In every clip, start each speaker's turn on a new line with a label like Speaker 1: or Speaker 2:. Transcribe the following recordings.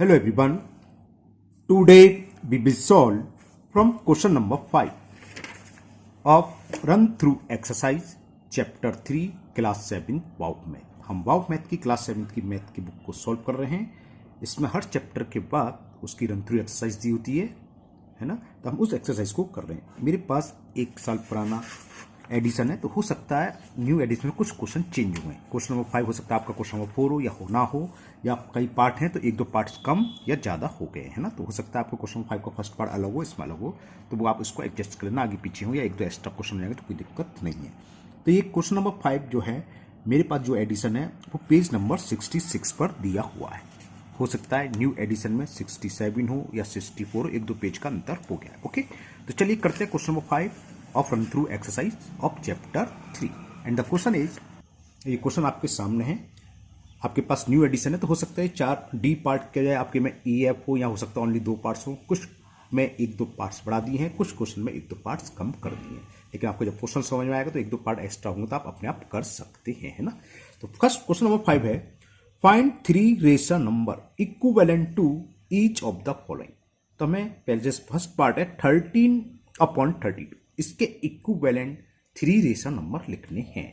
Speaker 1: Hello everyone. Today we will solve from question number 5 of run through exercise chapter 3 class 7 वाउट math. हम वाउट math की class 7 की math की book को सॉल्व कर रहे हैं। इसमें हर चैप्टर के बाद उसकी रन थ्रू एक्सरसाइज दी होती है ना। तो हम उस एक्सरसाइज को कर रहे हैं। मेरे पास 1 साल पुराना एडिशन है, तो हो सकता है न्यू एडिशन में कुछ क्वेश्चन चेंज हुए। क्वेश्चन नंबर 5 हो सकता है आपका क्वेश्चन नंबर 4 हो या हो ना हो, या कई पार्ट हैं तो 1-2 पार्ट्स कम या ज़्यादा हो गए हैं ना। तो हो सकता है आपको क्वेश्चन 5 का फर्स्ट पार्ट अलग हो, इसमें अलग हो, तो वो आप इसको एडजस्ट कर लेना, आगे पीछे हो या 1-2 एक्स्ट्रा क्वेश्चन जाएंगे तो कोई दिक्कत नहीं है। तो ये क्वेश्चन नंबर 5 जो है मेरे पास जो एडिशन है वो पेज नंबर 66 पर दिया हुआ है। हो सकता है न्यू एडिशन में 67 हो या 64 हो, 1-2 पेज का अंतर हो गया है। ओके, तो चलिए करते हैं question number 5 of run through exercise of chapter 3 and the question is, ये क्वेश्चन आपके सामने है। आपके पास न्यू एडिशन है तो हो सकता है 4 डी पार्ट के जाए आपके में ई एफ हो, या हो सकता है ओनली 2 पार्ट्स हो। कुछ में 1-2 पार्ट्स बढ़ा दिए हैं, कुछ क्वेश्चन में 1-2 पार्ट्स कम कर दिए हैं। लेकिन आपको जब क्वेश्चन समझ में आएगा तो 1-2 पार्ट एक्स्ट्रा होंगे तो आप अपने आप कर सकते हैं, है ना। तो फर्स्ट क्वेश्चन नंबर 5 है, find 3 rational number equivalent to each of the following. तो हमें पहले फर्स्ट पार्ट है 13/32, इसके इक्विवेलेंट 3 रेशनल नंबर लिखने हैं।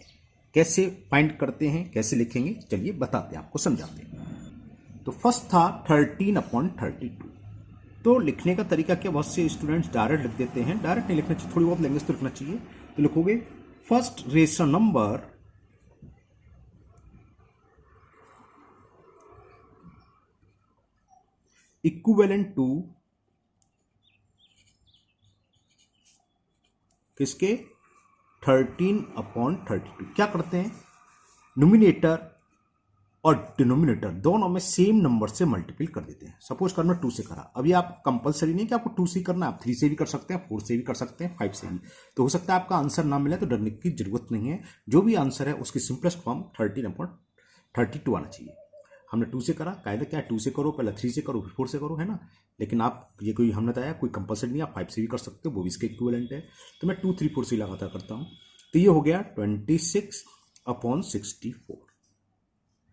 Speaker 1: कैसे फाइंड करते हैं, कैसे लिखेंगे, चलिए बताते हैं, आपको समझाते हैं। तो फर्स्ट था 13/32। तो लिखने का तरीका क्या, बहुत से स्टूडेंट्स डायरेक्ट लिख देते हैं। डायरेक्ट नहीं लिखना चाहिए, थोड़ी बहुत लैंग्वेज तो लिखना चाहिए। तो लिखोगे first rational number equivalent to किसके, 13/32। क्या करते हैं, न्यूमिनेटर और डिनोमिनेटर दोनों में सेम नंबर से मल्टीपल कर देते हैं। सपोज कर मैं 2 से करा, अभी आप कंपलसरी नहीं कि आपको 2 से करना, आप 3 से भी कर सकते हैं, 4 से भी कर सकते हैं, 5 से भी। तो हो सकता है आपका आंसर ना मिले, तो डरने की जरूरत नहीं है। जो भी आंसर है उसकी सिंपलेस्ट फॉर्म 13/32 आना चाहिए। हमने 2 से करा, कायदा क्या है, 2 से करो, पहले 3 से करो, फिर 4 से करो, है ना। लेकिन आप ये कोई हमने बताया कोई कंपलसरी नहीं, आप 5 से भी कर सकते हो, वो भी इसके इक्विवेलेंट है। तो मैं 2, 3, 4 से लगातार करता हूँ। तो ये हो गया 26/64।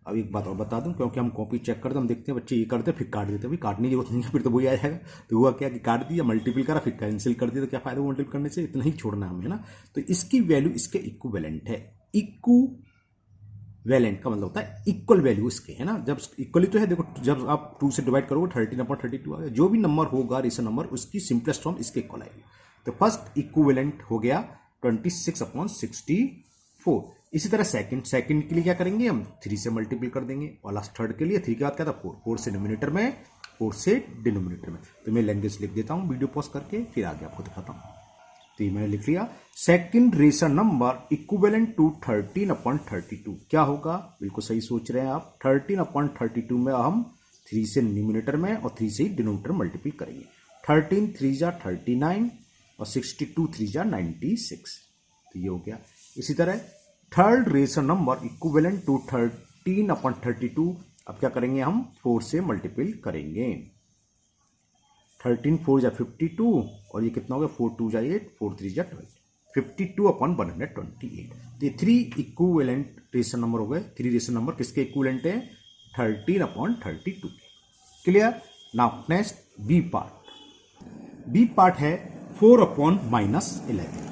Speaker 1: अब एक बात और बता दूं, क्योंकि हम कॉपी चेक करते हम देखते हैं बच्चे ये करते हैं फिर काट देते हैं। भाई काटने की जरूरत नहीं है, फिर तो वही आ जाएगा। तो हुआ क्या कि काट दिया, मल्टीपल करा, फिर कैंसिल कर दिया, तो क्या फायदा वो मल्टीपल करने से, इतना ही छोड़ना हमें, है ना। तो इसकी वैल्यू इसके इक्विवेलेंट है। इक्विवेलेंट का मतलब होता है इक्वल वैल्यू इसके, है ना। जब इक्वली तो है, देखो जब आप 2 से डिवाइड करोगे 13/32 आ गया। जो भी नंबर होगा रेशनल नंबर, उसकी सिंपलेस्ट फॉर्म इसके इक्वल आएगी। तो फर्स्ट इक्विवेलेंट हो गया 26/64। इसी तरह सेकंड के लिए क्या करेंगे, हम 3 से मल्टीपल कर देंगे, और लास्ट थर्ड के लिए 3 के बाद क्या था 4 से न्यूमिनेटर में, 4 से डिनोमिनेटर में। तो मैं लैंग्वेज लिख देता हूं वीडियो पॉज करके, फिर आगे आपको दिखाता हूं। तो ये मैंने लिख लिया, second rational number equivalent to 13/32 क्या होगा, बिल्कुल सही सोच रहे हैं आप। 13/32 में हम 3 से न्यूमिनेटर में और 3 से डिनोमिनेटर मल्टीपल करेंगे। 13 3 जा 39 और 62 3 जा 96। तो ये हो गया। इसी तरह third rational number equivalent to 13/32, अब क्या करेंगे, हम 4 से मल्टीपल करेंगे। 13 4 जा 52 और ये कितना हो गया, 4 2 जा 8, 4 3 जा 12, 52/128। तो ये 3 इक्विवेलेंट रेशनल नंबर हो गए। 3 रेशनल नंबर किसके इक्विवेलेंट है, 13/32 के। Clear. Now next B part. B part है 4/-11।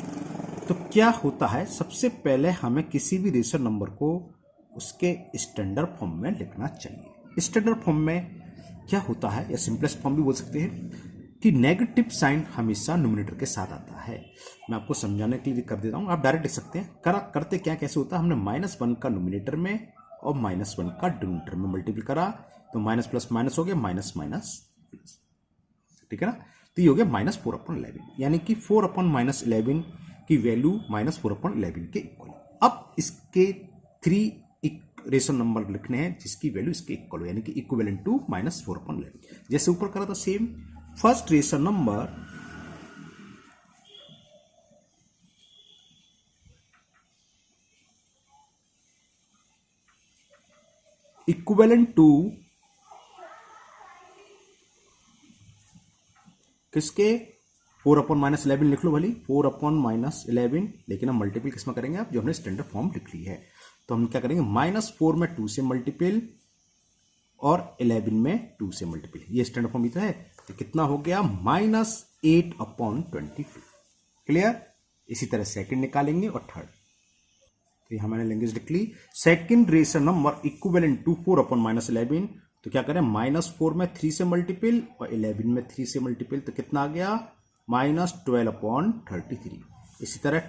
Speaker 1: तो क्या होता है, सबसे पहले हमें किसी भी रेशनल नंबर को उसके स्टैंडर्ड फॉर्म में लिखना चाहिए। स्टैंडर्ड फॉर्म में क्या होता है, या सिंपलेस्ट फॉर्म भी बोल सकते हैं, कि नेगेटिव साइन हमेशा न्यूमरेटर के साथ आता है। मैं आपको समझाने के लिए कर देता हूँ, आप डायरेक्ट लिख सकते हैं। करते क्या कैसे होता है, हमने -1 का न्यूमरेटर में और -1 का डिनोमिनेटर में मल्टीपल करा, तो माइनस प्लस माइनस हो गया माइनस माइनस प्लस, ठीक है ना। तो ये हो गया -4/11, यानी कि 4/-11 की वैल्यू -4/11 के इक्वल। अब इसके 3 रेशनल नंबर लिखने हैं जिसकी वैल्यू इसके इक्वल हो, यानी कि इक्विवेलेंट टू -4/11। जैसे ऊपर करा था same, first rational number equivalent to किसके, 4/-11 लिख लो भली, 4/-11, लेकिन हम मल्टीपल किसमें करेंगे, आप जो हमने स्टैंडर्ड फॉर्म लिख ली है। तो हम क्या करेंगे, -4 में 2 से मल्टीपल और 11 में 2 से मल्टीपल, ये स्टैंडर्ड फॉर्म भी तो है। तो कितना हो गया -8/22। क्लियर। इसी तरह सेकंड निकालेंगे और थर्ड। तो यहां मैंने लैंग्वेज लिख ली। Second rational number equivalent to 4/-11। तो क्या करें, -4 में 3 से मल्टीपल और 11 में 3 से मल्टीपल, तो कितना आ गया -12/33। इसी तरह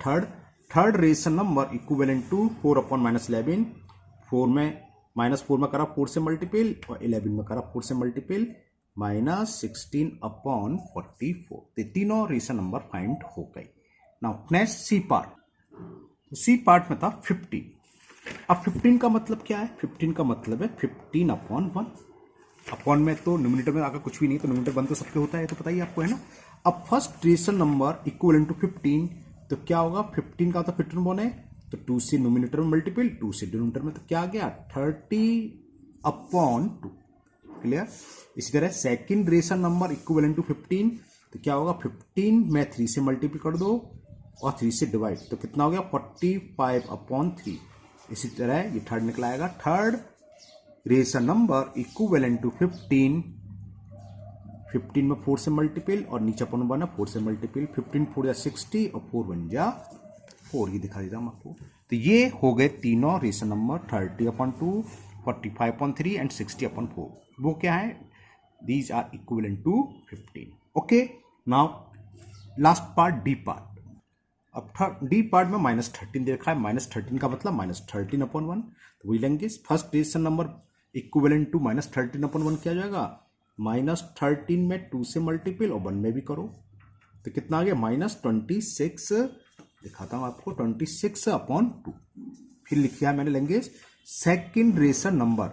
Speaker 1: third rational number equivalent to 4/-11। 4 में करा 4 से मल्टीपल और 11 में करा 4 से मल्टीपल, -16/44। तो तीनों रेशनल नंबर फाइंड हो गए। Now next C part. C part में था 15। अब 15 का मतलब क्या है? 15 का मतलब है 15/1। अपॉन में तो न्यूमरेटर में आकर कुछ भी नहीं, तो न्यूमरेटर 1 तो सबके होता है, तो पता ही आपको है ना। अब first rational number equivalent to 15, तो क्या होगा, 15 का तो 15 है, तो 2 से न्यूमरेटर में मल्टीपल, 2 से डिनोमिनेटर में, तो क्या आ गया 30/2। क्लियर। इसी तरह second rational number equivalent to 15, तो क्या होगा, 15 में 3 से मल्टीपल कर दो और 3 से डिवाइड, तो कितना हो गया 45/3। इसी तरह ये थर्ड निकला आएगा। Third rational number equivalent to 15 में 4 से मल्टीपल और नीचे अपन बना 4 से मल्टीपल, 15 4 जा 60 और 4 1 जा 4। ये दिखा देता हूं आपको। तो ये हो गए तीनों रेशनल नंबर 30/2, 45/3 एंड 60/4। वो क्या है, these are equivalent to 15। Okay. Now last part, D part. अब डी पार्ट में -13 दे रखा है। -13 का मतलब -13/1। तो वही लेंगे, first rational number equivalent to -13/1 क्या जाएगा, -13 में 2 से मल्टीपल और 1 में भी करो, तो कितना आ गया -26। दिखाता हूं आपको, 26/2। फिर लिखा है मैंने language second rational number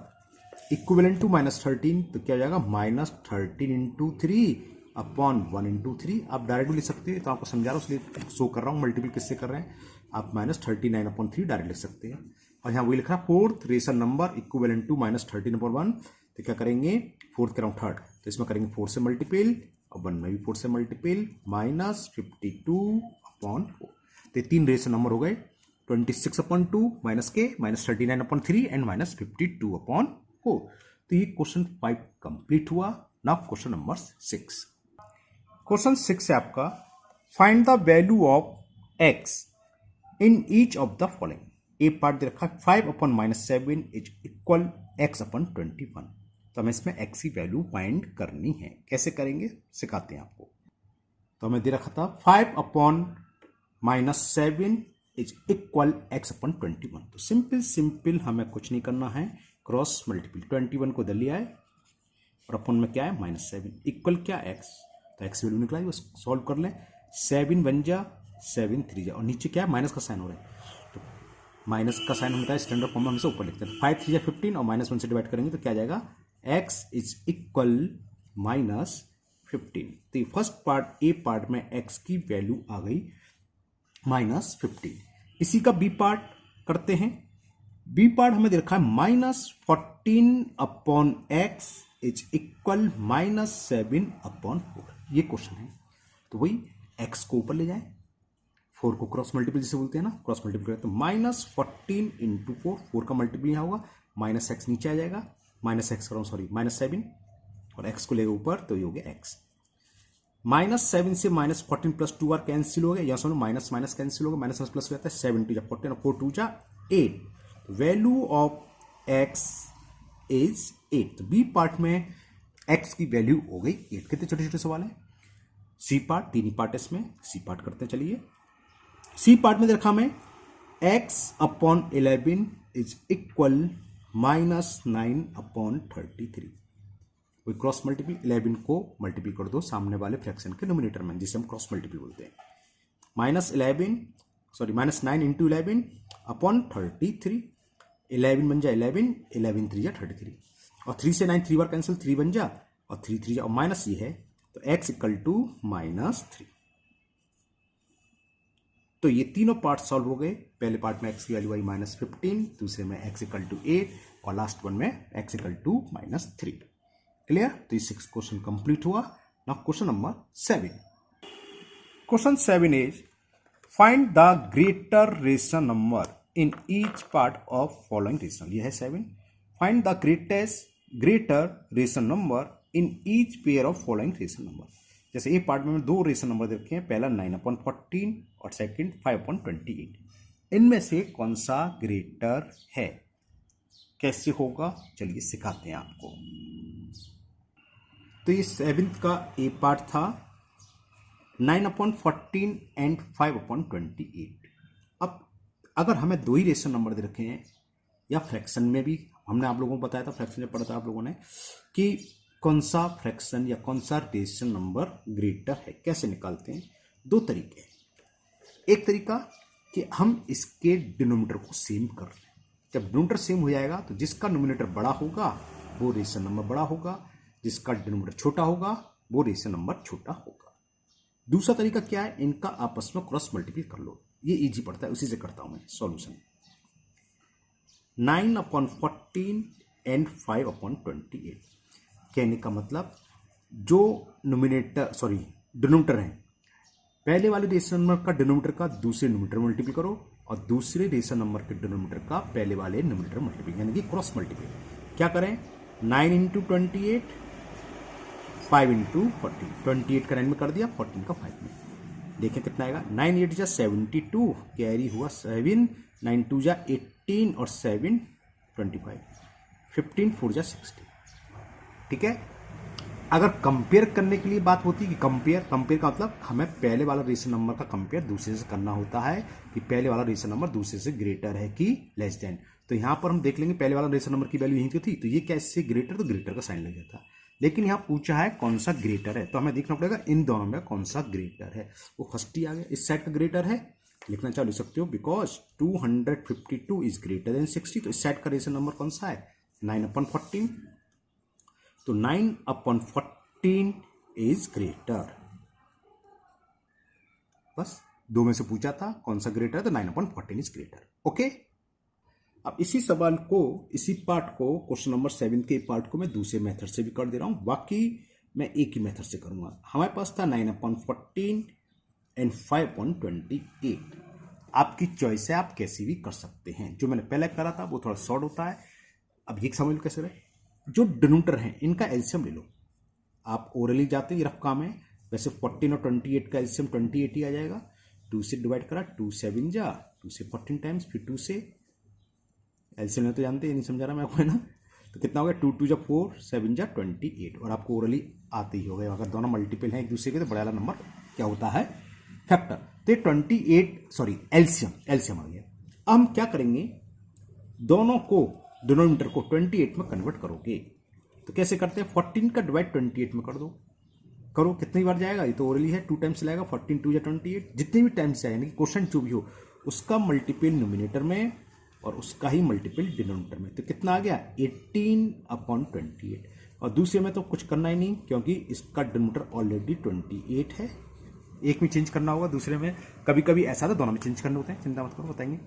Speaker 1: equivalent to -13, तो क्या हो जाएगा -13 × 3/1 × 3। आप डायरेक्ट भी लिख सकते हैं, तो आपको समझा रहा हूँ इसलिए शो कर रहा हूँ मल्टीपल किससे कर रहे हैं। आप -39/3 डायरेक्ट लिख सकते हैं। और यहाँ वही लिख रहा है fourth rational number equivalent to -13/1, तो क्या करेंगे, फोर्थ कराऊँ थर्ड, तो इसमें करेंगे 4 से मल्टीपल और 1 में भी 4 से मल्टीपल, -52/4। तो 3 रेशनल नंबर हो गए, 26/2 माइनस के -39/3 एंड -52/4। तो ये क्वेश्चन 5 कंप्लीट हुआ। Now question number 6। क्वेश्चन 6 है आपका, find the value of x in each of the following. A part दे रखा है 5/-7 इज इक्वल x/21। तो हमें इसमें x की वैल्यू फाइंड करनी है। कैसे करेंगे सिखाते हैं आपको। तो हमें दे रखा था 5/-7 इज इक्वल x/21। तो सिंपल हमें कुछ नहीं करना है, क्रॉस मल्टीपल 21 को दे लिया है और अपन में क्या है -7 इक्वल क्या x, तो x वैल्यू निकला है, वो सॉल्व कर लें। 7 1 जा 7 3 जा और नीचे क्या है माइनस का साइन हो रहा है, तो माइनस का साइन होता है स्टैंडर्ड फॉर्म में हमेशा ऊपर लिखते हैं। 5 3 जा 15 और -1 से डिवाइड करेंगे तो क्या आ जाएगा x इज इक्वल -15। तो फर्स्ट पार्ट ए पार्ट में x की वैल्यू आ गई -15। इसी का बी पार्ट करते हैं। बी पार्ट हमें दे रखा है -14/x इज इक्वल -7/4। ये क्वेश्चन है। तो वही x को ऊपर ले जाए, 4 को क्रॉस मल्टीपल जिसे बोलते हैं ना, क्रॉस मल्टीपल करें तो -14 × 4, 4 का मल्टीपल यहां होगा, -x नीचे आ जाएगा, -7 और x को लेगा ऊपर, तो ये हो गया x। -7 से -14 + 2 कैंसिल हो गया, यहां सुनो माइनस माइनस कैंसिल हो गया, माइनस प्लस हो जाता है, 7 2 जा 14 और 4 2 जा 8। Value of x is 8। तो बी पार्ट में x की वैल्यू हो गई 8। कितने छोटे छोटे सवाल है। सी पार्ट, 3 ही पार्ट है इसमें, सी पार्ट करते हैं। चलिए सी पार्ट में देखा हमें x/11 इज इक्वल -9/33। कोई क्रॉस मल्टीपल 11 को मल्टीपल कर दो सामने वाले फ्रैक्शन के डिनोमिनेटर में, जिसे हम क्रॉस मल्टीपल बोलते हैं। -9 × 11/33, 11 बन जा 11, 11 3 जा 33 और 3 से 9 3 बार कैंसिल, 3 बन जा और 3 3 जा और माइनस ये है, तो x इक्वल टू -3। तो ये तीनों पार्ट सॉल्व हो गए। पहले पार्ट में x की वैल्यू आई -15, दूसरे में x इक्वल टू 8 और लास्ट वन में x इक्वल टू -3। क्लियर। तो ये 6 क्वेश्चन कंप्लीट हुआ। Now question number 7। Question 7 is find the greater rational number in each part of following rational. ये है 7। Find the greatest greater rational number in each pair of following rational number. जैसे ए part में दो rational number दे रखे हैं, पहला 9/14 और second 5/28। इनमें से कौन सा ग्रेटर है, कैसे होगा, चलिए सिखाते हैं आपको। तो ये 7th का ए पार्ट था 9/14 एंड 5/28। अब अगर हमें दो ही रेशन नंबर दे रखे हैं या फ्रैक्शन में भी, हमने आप लोगों को बताया था, फ्रैक्शन में पढ़ा था आप लोगों ने कि कौन सा फ्रैक्शन या कौन सा रेशन नंबर ग्रेटर है, कैसे निकालते हैं। दो तरीके हैं। एक तरीका कि हम इसके डिनोमिनेटर को सेम कर लें। जब डिनोमिनेटर सेम हो जाएगा तो जिसका नोमिनेटर बड़ा होगा वो रेशन नंबर बड़ा होगा, जिसका डिनोमिनेटर छोटा होगा वो रेशन नंबर छोटा होगा। दूसरा तरीका क्या है, इनका आपस में क्रॉस मल्टीप्लाई कर लो। ये इजी पड़ता है, उसी से करता हूं मैं सॉल्यूशन। 9/14 एंड 5/28 कहने का मतलब जो डिनोमिनेटर है, पहले वाले रेशन नंबर का डिनोमिनेटर का दूसरे नोमिनेटर मल्टीप्लाई करो और दूसरे रेशन नंबर के डिनोमिनेटर का पहले वाले नोमिनेटर मल्टीप्लाई, यानी कि क्रॉस मल्टीप्लाई। क्या करें, 9 × 28, 5 × 14, 28 का 9 में कर दिया, 14 का 5 में। देखें कितना आएगा, 9 8 जा 72, कैरी हुआ 7, 9 2 जा 18 और 7 25, 15 4 जा 60। ठीक है। अगर कंपेयर करने के लिए बात होती है कि कंपेयर का मतलब हमें पहले वाला रेशन नंबर का कंपेयर दूसरे से करना होता है कि पहले वाला रेशन नंबर दूसरे से ग्रेटर है कि लेस देन। तो यहां पर हम देख लेंगे पहले वाला रेशन नंबर की वैल्यू यहीं थी, तो ये कैसे ग्रेटर, तो ग्रेटर का साइन लग जाता। लेकिन यहां पूछा है कौन सा ग्रेटर है, तो हमें देखना पड़ेगा इन दोनों में कौन सा ग्रेटर है। वो फर्स्ट ही आ गया, इस साइड का ग्रेटर है, लिखना चालू सकते हो, बिकॉज 252 इज ग्रेटर देन 60। तो इस साइड का रेशन नंबर कौन सा है, 9/14। तो 9/14 इज ग्रेटर। बस दो में से पूछा था कौन सा ग्रेटर है, तो 9/14 इज ग्रेटर। ओके। अब इसी सवाल को, इसी पार्ट को, क्वेश्चन नंबर 7 के पार्ट को मैं दूसरे मेथड से भी कर दे रहा हूं, बाकी मैं एक ही मेथड से करूंगा। हमारे पास था 9/14 एंड 5/28। आपकी चॉइस है, आप कैसे भी कर सकते हैं। जो मैंने पहले करा था वो थोड़ा शॉर्ट होता है। अब ये समझ लो कैसे रहे, जो डिनोमिनेटर है इनका एलसीएम ले लो। आप ओरली जाते ही रफ काम है, वैसे 14 और 28 का एलसीएम 28 ही आ जाएगा। 2 से डिवाइड करा, 2 7 जा, 2 से 14 टाइम्स, फिर 2 से एलसीएम में तो जानते हैं, नहीं समझा रहा मैं आपको, है ना। तो कितना हो गया, 2 2 जा 4, 7 जा 28। और आपको ओरली आते ही हो गए, अगर दोनों मल्टीपल हैं एक दूसरे के तो बड़ा वाला नंबर क्या होता है, फैक्टर। तो 28 एलसीएम आ गया। अब हम क्या करेंगे, दोनों को, डिनोमिनेटर को 28 में कन्वर्ट करोगे। तो कैसे करते हैं, 14 का डिवाइड 28 में कर दो। करो, कितनी बार जाएगा, ये तो ओरली है, 2 टाइम्स लाएगा, 14 2 या 28, जितने भी टाइम्स जाए, यानी कि क्वेश्चन जो भी हो उसका मल्टीपल नोमिनेटर में और उसका ही मल्टीपल डिनोमिनेटर में। तो कितना आ गया, 18/28। और दूसरे में तो कुछ करना ही नहीं, क्योंकि इसका डिनोमिनेटर ऑलरेडी 28 है। एक में चेंज करना होगा, दूसरे में कभी कभी ऐसा था दोनों में चेंज करने होते हैं, चिंता मत करो, बताएंगे।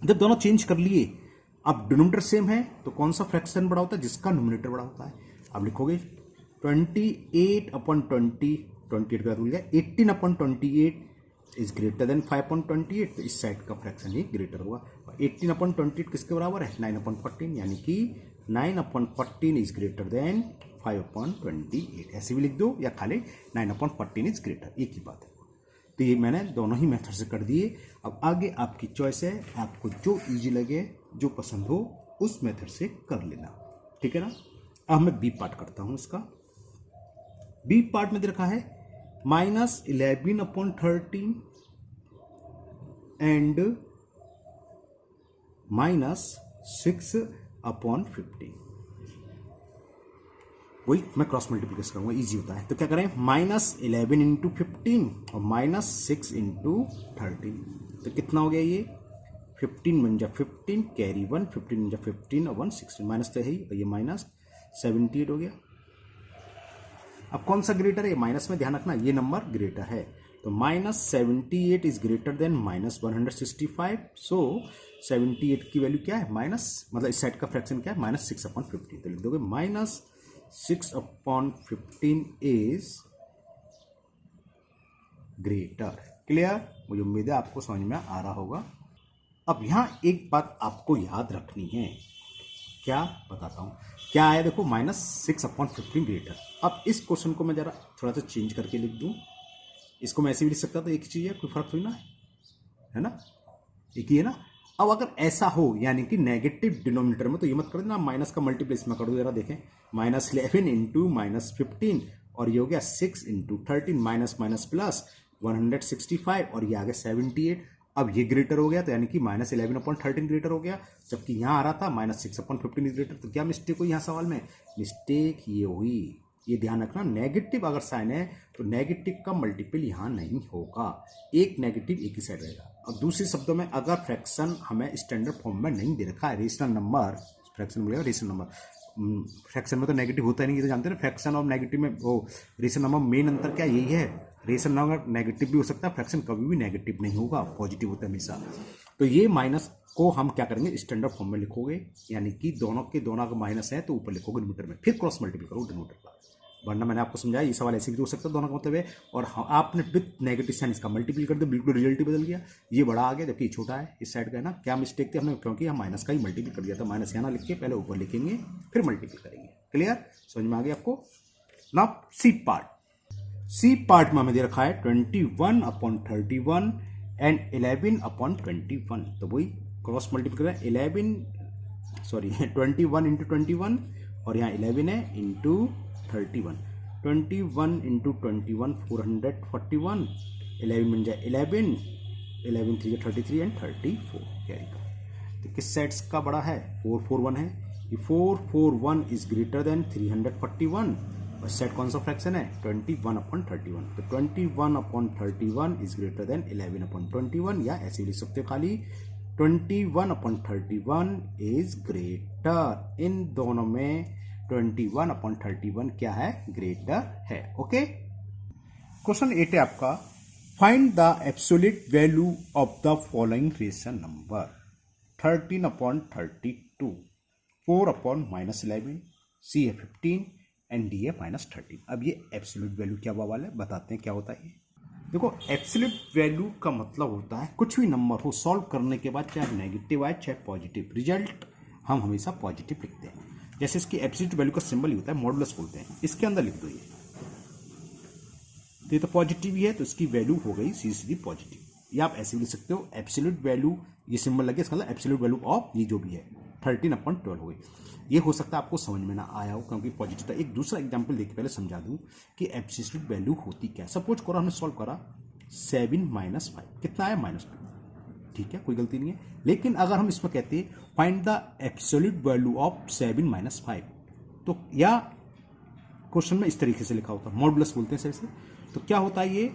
Speaker 1: जब दोनों चेंज कर लिए, अब डिनोमिनेटर सेम है तो कौन सा फ्रैक्शन बड़ा होता है, जिसका नोमिनेटर बड़ा होता है। अब लिखोगे 28/20, 28 का रूल है, 18/28 इज ग्रेटर देन 5/28। तो इस साइड का फ्रैक्शन ही ग्रेटर होगा। और 18/28 किसके बराबर है, 9/14, यानी कि 9/14 इज ग्रेटर देन 5/28। ऐसे भी लिख दो या खाली 9/14 इज ग्रेटर, एक ही बात है। तो ये मैंने दोनों ही मेथड से कर दिए। अब आगे आपकी चॉइस है, आपको जो इजी लगे, जो पसंद हो उस मेथड से कर लेना, ठीक है ना। अब मैं बी पार्ट करता हूं इसका। बी पार्ट में दे रखा है -11/13 एंड -6/15। वही मैं क्रॉस मल्टीप्लिकेशन करूंगा, इजी होता है। तो क्या करें, -11 × 15 और -6 × 13। तो कितना हो गया ये, 15 × 15, कैरी 1, 15 × 15 और 1 16, माइनस तो है ही, और ये -78 हो गया। अब कौन सा ग्रेटर है, माइनस में ध्यान रखना, ये नंबर ग्रेटर है। तो -78 इज ग्रेटर देन -165। सो 78 की वैल्यू क्या है, मतलब इस साइड का फ्रैक्शन क्या है, -6/15। तो लिख दोगे -6/15 इज ग्रेटर। क्लियर, मुझे उम्मीद है आपको समझ में आ रहा होगा। अब यहां एक बात आपको याद रखनी है, क्या बताता हूँ क्या है। देखो -6/15 ग्रेटर। अब इस क्वेश्चन को मैं जरा थोड़ा सा चेंज करके लिख दूँ। इसको मैं ऐसे भी लिख सकता, तो एक ही चीज़ है, कोई फर्क थोड़ी ना है ना, एक ही है ना। अब अगर ऐसा हो यानी कि नेगेटिव डिनोमिनेटर में, तो ये मत कर देना माइनस का मल्टीप्लाई इसमें कर दो। जरा देखें, -11 इंटू -15 और ये हो गया 6 इंटू 13 माइनस माइनस प्लस 165 और ये आ गया 78। अब ये ग्रेटर हो गया तो यानी कि -11/13 ग्रेटर हो गया, जबकि यहाँ आ रहा था -6/15 ग्रेटर। तो क्या मिस्टेक हुई यहाँ सवाल में? मिस्टेक ये हुई, ये ध्यान रखना, नेगेटिव अगर साइन है तो नेगेटिव का मल्टीपल यहाँ नहीं होगा, एक नेगेटिव एक ही साइड रहेगा। और दूसरे शब्दों में अगर फ्रैक्शन हमें स्टैंडर्ड फॉर्म में नहीं दे रखा है, रेशनल नंबर, फ्रैक्शन बोलेगा रेशनल नंबर, फ्रैक्शन में तो नेगेटिव होता ही नहीं, ये तो जानते हैं ना। फ्रैक्शन और नेगेटिव में वो रेशनल नंबर मेन अंतर क्या यही है, रेशनल नंबर नेगेटिव भी हो सकता है, फ्रैक्शन कभी भी नेगेटिव नहीं होगा, पॉजिटिव होता है हमेशा। तो ये माइनस को हम क्या करेंगे, स्टैंडर्ड फॉर्म में लिखोगे, यानी कि दोनों के दोनों का माइनस है तो ऊपर लिखोगे डिनोमिनेटर में, फिर क्रॉस मल्टीप्लाई करो डिनोमिनेटर का। वरना मैंने आपको समझाया ये सवाल ऐसे भी हो सकता है, दोनों का मतलब है, और आपने विथ नेगेटिव साइन इसका मल्टीपल कर दिया, बिल्कुल रिजल्ट ही बदल गया, ये बड़ा आ गया जबकि ये छोटा है, इस साइड का है ना। क्या मिस्टेक थी हमने, क्योंकि हम माइनस का ही मल्टीपल कर दिया था, माइनस यहाँ ना लिख के पहले ऊपर लिखेंगे फिर मल्टीपल करेंगे। क्लियर, समझ में आ गया आपको। नाउ सी पार्ट में हमें दे रखा है 21/31 एंड 11/21। तो वही क्रॉस मल्टीपल करें, 21 इंटू 21 और यहाँ 11 है इंटू 31। 21 इंटू 21 441, 11 बन जाए 11, 11 3 33 एंड 34 कैरी का। तो किस सेट्स का बड़ा है, 441 है, ये 441 इज ग्रेटर देन 341 और सेट कौन सा फ्रैक्शन है, 21/31। तो 21/31 इज ग्रेटर देन 11/21, या ऐसे लिख सकते हो खाली 21/31 इज ग्रेटर, इन दोनों में 21/31 क्या है, ग्रेटर है। ओके, क्वेश्चन 8 है आपका, find the absolute value of the following rational number 13/32, 4/-11, C है 15 एंड D है -13। अब ये एब्सोल्यूट वैल्यू क्या वाला है, बताते हैं क्या होता है ये। देखो, एब्सोल्यूट वैल्यू का मतलब होता है कुछ भी नंबर हो सॉल्व करने के बाद चाहे नेगेटिव आए चाहे पॉजिटिव, रिजल्ट हम हमेशा पॉजिटिव लिखते हैं। जैसे इसकी एब्सोल्यूट वैल्यू का सिंबल ही होता है मॉडुलस बोलते हैं, इसके अंदर लिख दो ये तो पॉजिटिव ही है तो इसकी वैल्यू हो गई सीधी पॉजिटिव। या आप ऐसे भी लिख सकते हो एब्सोल्यूट वैल्यू, ये सिंबल लगे इसका मतलब एब्सोल्यूट वैल्यू ऑफ ये जो भी है 13/12 हो गई। ये हो सकता है आपको समझ में ना आया हो क्योंकि पॉजिटिव था। एक दूसरा एग्जांपल देख के पहले समझा दूं कि एब्सोल्यूट वैल्यू होती क्या है। सपोज करो हमने सॉल्व करा 7 - 5 कितना आया, -2, ठीक है, कोई गलती नहीं है। लेकिन अगर हम इसमें कहते हैं find the absolute value of 7 - 5, तो या क्वेश्चन में इस तरीके से लिखा होता है, मॉडुलस बोलते हैं सर से। तो क्या होता है ये,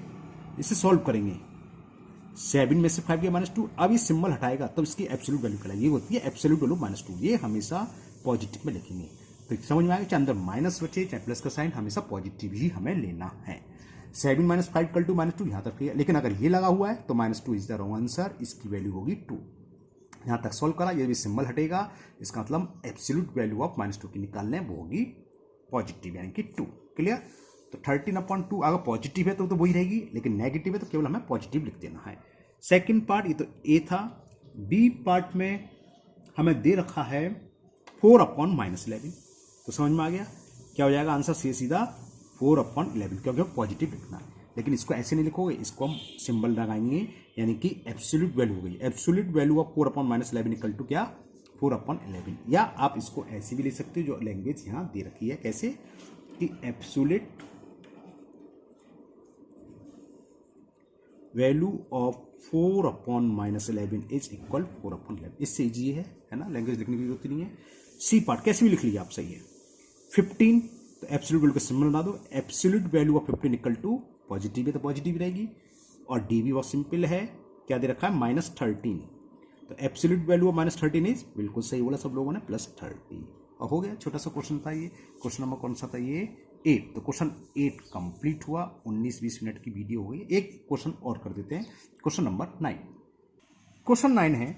Speaker 1: इसे सॉल्व करेंगे 7 में से 5 गया -2, अब ये सिंबल हटाएगा तब इसकी एब्सोल्यूट वैल्यू कहलाएगी, ये होती है एब्सोल्यूट वैल्यू -2। ये हमेशा पॉजिटिव में लिखेंगे तो समझ में आएगा, चाहे अंदर माइनस बचे चाहे प्लस का साइन, हमेशा पॉजिटिव ही हमें लेना है। 7 - 5 = -2 यहाँ तक है, लेकिन अगर ये लगा हुआ है तो -2 इज द रॉन्ग आंसर, इसकी वैल्यू होगी 2। यहाँ तक सॉल्व करा, ये भी सिंबल हटेगा, इसका मतलब एब्सोल्यूट वैल्यू ऑफ -2 की निकालने वो होगी पॉजिटिव यानी कि 2। क्लियर, तो 13/2 अगर पॉजिटिव है तो वही रहेगी, लेकिन नेगेटिव है तो केवल हमें पॉजिटिव लिख देना है। सेकंड पार्ट, ये तो ए था। बी पार्ट में हमें दे रखा है 4/-11, तो समझ में आ गया क्या हो जाएगा आंसर, सीधा 4/11 क्योंकि पॉजिटिव लिखना है। लेकिन इसको ऐसे नहीं लिखोगे, इसको हम सिंबल लगाएंगे यानी कि एब्सोल्यूट वैल्यू हो गई। एब्सोल्यूट वैल्यू ऑफ 4/-11 = क्या, 4/11। या आप इसको ऐसे भी लिख सकते हो जो लैंग्वेज यहाँ दे रखी है, कैसे कि absolute value of 4/-11 is equal 4/11। इससे इजी है ना, लैंग्वेज लिखने की जरूरत नहीं है। सी पार्ट कैसे भी लिख लीजिए आप, सही है। 15 तो एब्सोल्यूट वैल्यू का सिंबल बना दो, एब्सोल्यूट वैल्यू ऑफ 15 = पॉजिटिव है तो पॉजिटिव रहेगी। और डी भी बहुत सिंपल है, क्या दे रखा है -13, तो एब्सोल्यूट वैल्यू ऑफ -13 इज, बिल्कुल सही बोला सब लोगों ने, +30। और हो गया, छोटा सा क्वेश्चन था ये। क्वेश्चन नंबर कौन सा था ये, 8। तो क्वेश्चन 8 कंप्लीट हुआ, 19-20 मिनट की वीडियो हो गई। एक क्वेश्चन और कर देते हैं, क्वेश्चन नंबर 9। क्वेश्चन 9 है,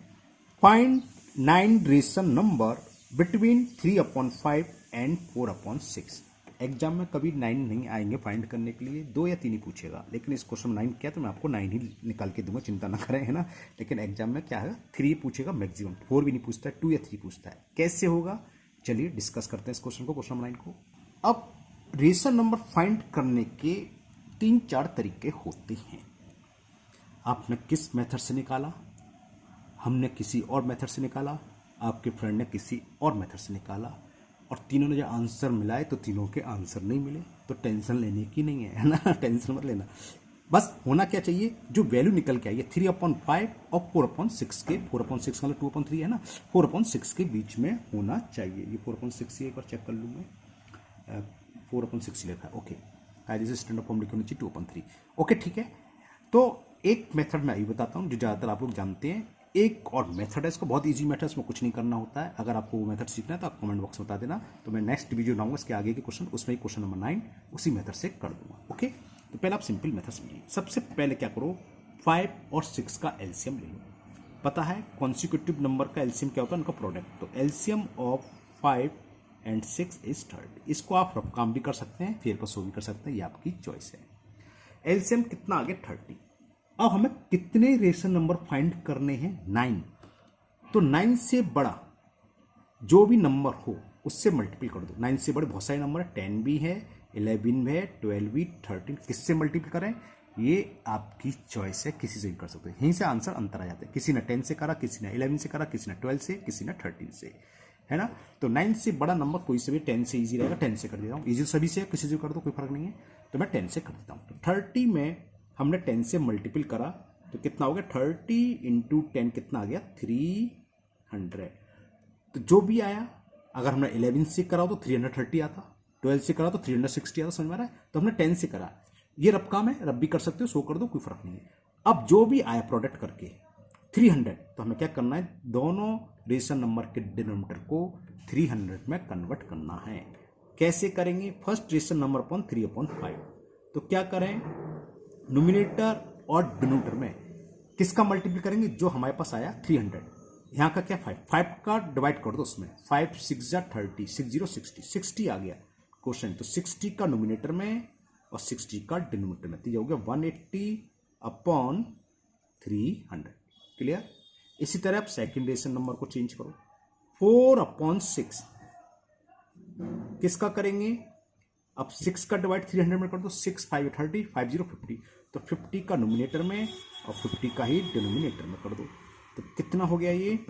Speaker 1: find 9 rational number between 3/5 and 4/6। Exam में कभी 9 नहीं आएंगे फाइंड करने के लिए, 2 या 3 ही पूछेगा, लेकिन इस क्वेश्चन में 9 क्या, तो मैं आपको 9 ही निकाल के दूंगा, चिंता ना करें, है ना। लेकिन एग्जाम में क्या है, 3 पूछेगा मैक्सिमम, 4 भी नहीं पूछता है, 2 या 3 पूछता है। कैसे होगा, चलिए डिस्कस करते हैं इस क्वेश्चन को, क्वेश्चन नंबर 9 को। अब रेशनल नंबर फाइंड करने के 3-4 तरीके होते हैं। आपने किस मेथड से निकाला, हमने किसी और मेथड से निकाला, आपके फ्रेंड ने किसी और मेथड से निकाला, और तीनों ने जो आंसर मिलाए तो तीनों के आंसर नहीं मिले, तो टेंशन लेने की नहीं है ना, टेंशन मत लेना। बस होना क्या चाहिए, जो वैल्यू निकल के आई है 3/5 और 4/6 के, 4/6 मतलब 2/3 है ना, 4/6 के बीच में होना चाहिए। ये 4/6 एक बार चेक कर लूँ मैं, 4/6 लिखा है, ओके। कायदे से स्टैंडर्ड फॉर्म लिखी होनी चाहिए 2/3, ओके ठीक है। तो एक मेथड मैं अभी बताता हूँ जो ज़्यादातर आप लोग जानते हैं। एक और मेथड है, इसको बहुत इजी मेथड, इसमें कुछ नहीं करना होता है। अगर आपको वो मेथड सीखना है तो आप कमेंट बॉक्स में बता देना, तो मैं नेक्स्ट वीडियो बनाऊंगा इसके आगे के क्वेश्चन, उसमें ही क्वेश्चन नंबर 9 उसी मेथड से कर दूंगा, ओके। तो पहले आप सिंपल मेथड समझिए। सबसे पहले क्या करो, 5 और 6 का एलसीएम ले लो। पता है कॉन्सिक्यूटिव नंबर का एलसीएम क्या होता है, उनका प्रोडक्ट। तो एलसीएम ऑफ 5 एंड 6 इज 30। इसको आप रफ काम भी कर सकते हैं, फिर को सो भी कर सकते हैं, ये आपकी चॉइस है। एलसीएम कितना आ गया 30। अब हमें कितने रेशनल नंबर फाइंड करने हैं, 9। तो 9 से बड़ा जो भी नंबर हो उससे मल्टीपल कर दो। 9 से बड़े बहुत सारे नंबर है, 10 भी है, 11 भी है, 12 भी, 13। किससे मल्टीपल करें ये आपकी चॉइस है, किसी से भी कर सकते हैं। यहीं से आंसर अंतर आ जाते हैं। किसी ने 10 से करा, किसी ने 11 से करा, किसी ने 12 से, किसी ने 13 से, है ना। तो 9 से बड़ा नंबर कोई से भी, 10 से इजी रहेगा, 10 से कर देता हूँ। इजी सभी से, किसी से कर दो, कोई फर्क नहीं है। तो मैं 10 से कर देता हूँ। तो 30 में हमने 10 से मल्टीपल करा तो कितना हो गया, 30 इंटू 10 कितना आ गया, 300। तो जो भी आया, अगर हमने 11 से करा तो 330 आता, 12 से करा तो 360 आता, समझ में आ रहा है। तो हमने 10 से करा, ये रब काम है, रब भी कर सकते हो, सो कर दो, कोई फर्क नहीं है। अब जो भी आया प्रोडक्ट करके 300, तो हमें क्या करना है, दोनों रेशनल नंबर के डिनोमिनेटर को 300 में कन्वर्ट करना है। कैसे करेंगे, फर्स्ट रेशनल नंबर अपॉन 3/5। तो क्या करें, नोमिनेटर और डिनोमिनेटर में किसका मल्टीप्लाई करेंगे, जो हमारे पास आया 300। यहाँ का क्या 5 का डिवाइड कर दो उसमें, 5 6 जा 30, 6 0 60, 60 आ गया क्वेश्चन। तो 60 का नोमिनेटर में और 60 का डिनोमिनेटर में, तो ये हो गया 180/300। क्लियर। इसी तरह आप सेकेंड रेशनल नंबर को चेंज करो, 4/6 किसका करेंगे, अब 6 का डिवाइड 300 में कर दो, 6 5 30, 5 0 50। तो 50 का नोमिनेटर में और 50 का ही डिनोमिनेटर में कर दो। तो कितना हो गया ये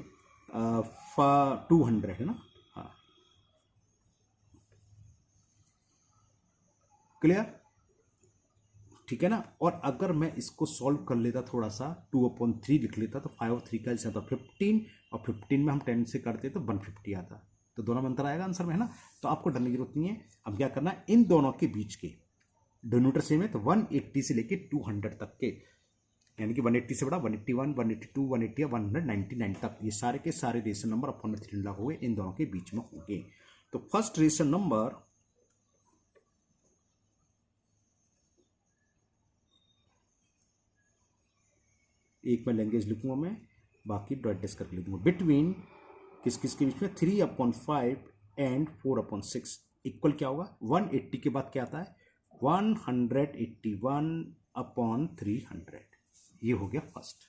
Speaker 1: 200 है ना, हाँ क्लियर, ठीक है ना। और अगर मैं इसको सॉल्व कर लेता थोड़ा सा, 2/3 लिख लेता तो 5 और 3 का आता 15, और 15 में हम 10 से करते तो 150 आता। तो दोनों में अंतर आएगा आंसर में, है ना। तो आपको डरने की जरूरत नहीं है। अब क्या करना है, इन दोनों के बीच के डिनोमिनेटर सेम है, तो 180 से लेके 200 तक के, यानी कि 180 से बड़ा 181, 182, 180 या 199 तक, ये सारे के सारे रेशनल नंबर अपॉन में 3 लाख हुए, इन दोनों के बीच में होंगे। तो फर्स्ट रेशनल नंबर एक में लैंग्वेज लिखूंगा मैं, बाकी डॉट डिस्क करके लिखूंगा। बिटवीन किस किस के बीच में, 3/5 एंड 4/6 इक्वल क्या होगा, 180 के बाद क्या आता है, 181/300। ये हो गया फर्स्ट।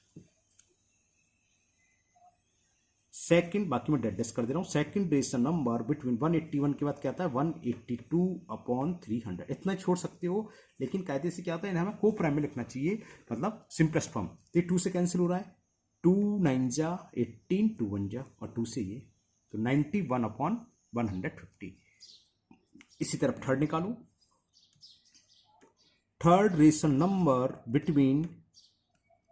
Speaker 1: सेकंड, बाकी मैं डेड कर दे रहा हूं। सेकंड रेशनल नंबर बिटवीन 181 के बाद क्या आता है, 182/300। इतना छोड़ सकते हो, लेकिन कायदे से क्या आता है, हमें को प्राइम में लिखना चाहिए, मतलब सिंपलेस्ट फॉर्म। ये 2 से कैंसिल हो रहा है, 2 9 जा 18, 2 1 जा और 2 से ये, तो 91/150। इसी तरफ थर्ड निकालो। Third rational number between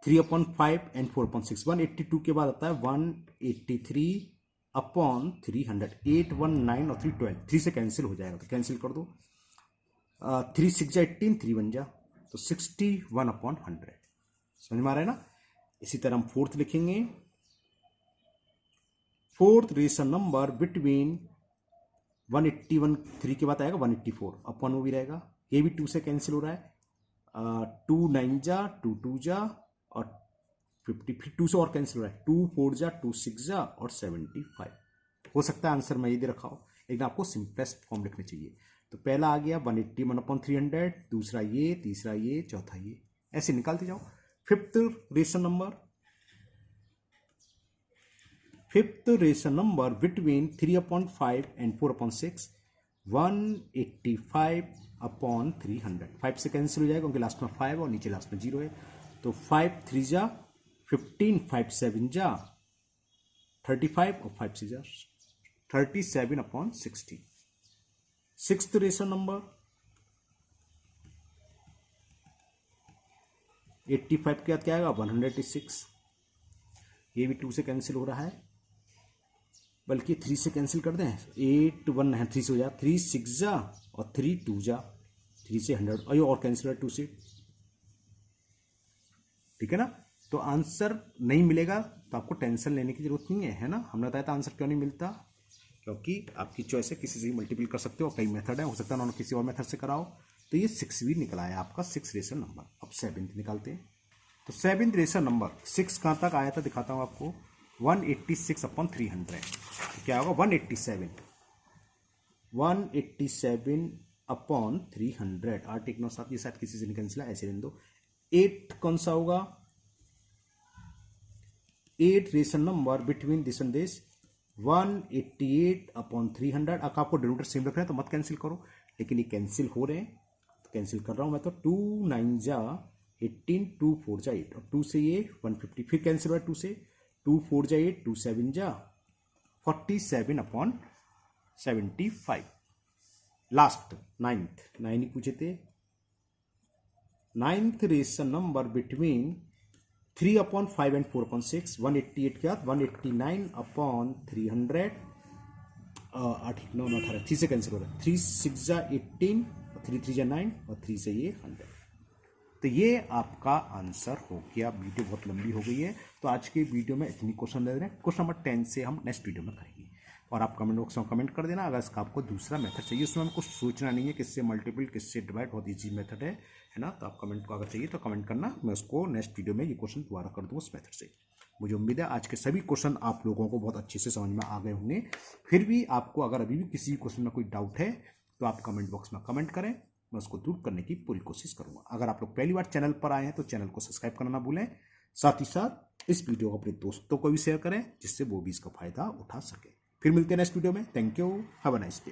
Speaker 1: 3/5 and 4/6, 182 के बाद आता है 183/300, 819 और 312, 3 से कैंसिल हो जाएगा, तो कैंसिल कर दो। 3 6 जा 18, 3 1 जा, तो 61/100। समझ में आ रहा है ना। इसी तरह हम फोर्थ लिखेंगे। फोर्थ रेशनल नंबर बिटवीन 181, 3 के बाद आएगा 184, अपॉन वो भी रहेगा, ये भी 2 से कैंसिल हो रहा है, 2 9 जा 2 2 जा और 50, फिर 2 से और कैंसिल हो रहा है, 2 4 जा 2 6 जा और 75। हो सकता है आंसर मैं ये दे रखा हो, लेकिन आपको सिंपलेस्ट फॉर्म लिखनी चाहिए। तो पहला आ गया 181/300, दूसरा ये, तीसरा ये, चौथा ये, ऐसे निकालते जाओ। Fifth rational number fifth rational number between 3/5 and 4/6, 185 upon 300। 5 से कैंसिल हो जाएगा क्योंकि लास्ट में 5 और नीचे लास्ट में 0 है। तो 5 3 जा 15, 5 7 जा 35 और 5 6 जा 37/60। सिक्स्थ रेशनल नंबर 85 के बाद क्या आएगा 186। ये भी 2 से कैंसिल हो रहा है, बल्कि 3 से कैंसिल कर दें। 8 1 है 3 से हो जा 3 6 जा और 3 2 जा 3 से 100 और कैंसिल है 2 से। ठीक है ना। तो आंसर नहीं मिलेगा तो आपको टेंशन लेने की जरूरत नहीं है ना। हमने बताया था आंसर क्यों नहीं मिलता, क्योंकि आपकी चॉइस है, किसी से मल्टीपल कर सकते हो, कई मेथड है, हो सकता है उन्होंने किसी और मेथड से कराओ। तो ये 6 भी निकला है आपका 6 रेशनल नंबर। अब 7th निकालते हैं। तो 7th रेशनल नंबर 6 कहाँ तक आया था दिखाता हूँ आपको। 186/300 तो क्या होगा 187/300 आठ एक नौ सात, ये शायद किसी से निकल चला, ऐसे रहने दो। 8 कौन सा होगा 8 rational number between this and this 188/300। अगर आपको डिनोमिनेटर सेम रख रहे हैं तो मत कैंसिल करो, लेकिन ये कैंसिल हो रहे हैं तो कैंसिल कर रहा हूं मैं। तो 2 9 जा 18, 2 4 जा 8 और 2 से ये 150, फिर कैंसिल हुआ 2 से 2 4 जा 8, 2 7 जा 47/75। लास्ट 9 ही पूछे थे। 9th rational number between 3/5 and 4/6, 188 के बाद 189/300। 8 9 18 3 से कैंसिल हो रहा है। 3 6 जा 18 और 3 3 जा 9 और 3 से ये 100। तो ये आपका आंसर हो गया। वीडियो बहुत लंबी हो गई है, तो आज के वीडियो में इतनी क्वेश्चन दे रहे हैं। क्वेश्चन नंबर 10 से हम नेक्स्ट वीडियो में करेंगे। और आप कमेंट बॉक्स में कमेंट कर देना अगर इसका आपको दूसरा मेथड चाहिए। उसमें हमको सोचना नहीं है किससे मल्टीपल किससे डिवाइड, बहुत ईजी मेथड है ना। तो आप कमेंट को अगर चाहिए तो कमेंट करना, मैं उसको नेक्स्ट वीडियो में ये क्वेश्चन दोबारा कर दूँ उस मेथड से। मुझे उम्मीद है आज के सभी क्वेश्चन आप लोगों को बहुत अच्छे से समझ में आ गए होंगे। फिर भी आपको अगर अभी भी किसी क्वेश्चन में कोई डाउट है तो आप कमेंट बॉक्स में कमेंट करें, मैं उसको दूर करने की पूरी कोशिश करूंगा। अगर आप लोग पहली बार चैनल पर आए हैं तो चैनल को सब्सक्राइब करना ना भूलें। साथ ही साथ इस वीडियो को अपने दोस्तों को भी शेयर करें जिससे वो भी इसका फायदा उठा सके। फिर मिलते हैं नेक्स्ट वीडियो में। Thank you, have a nice day.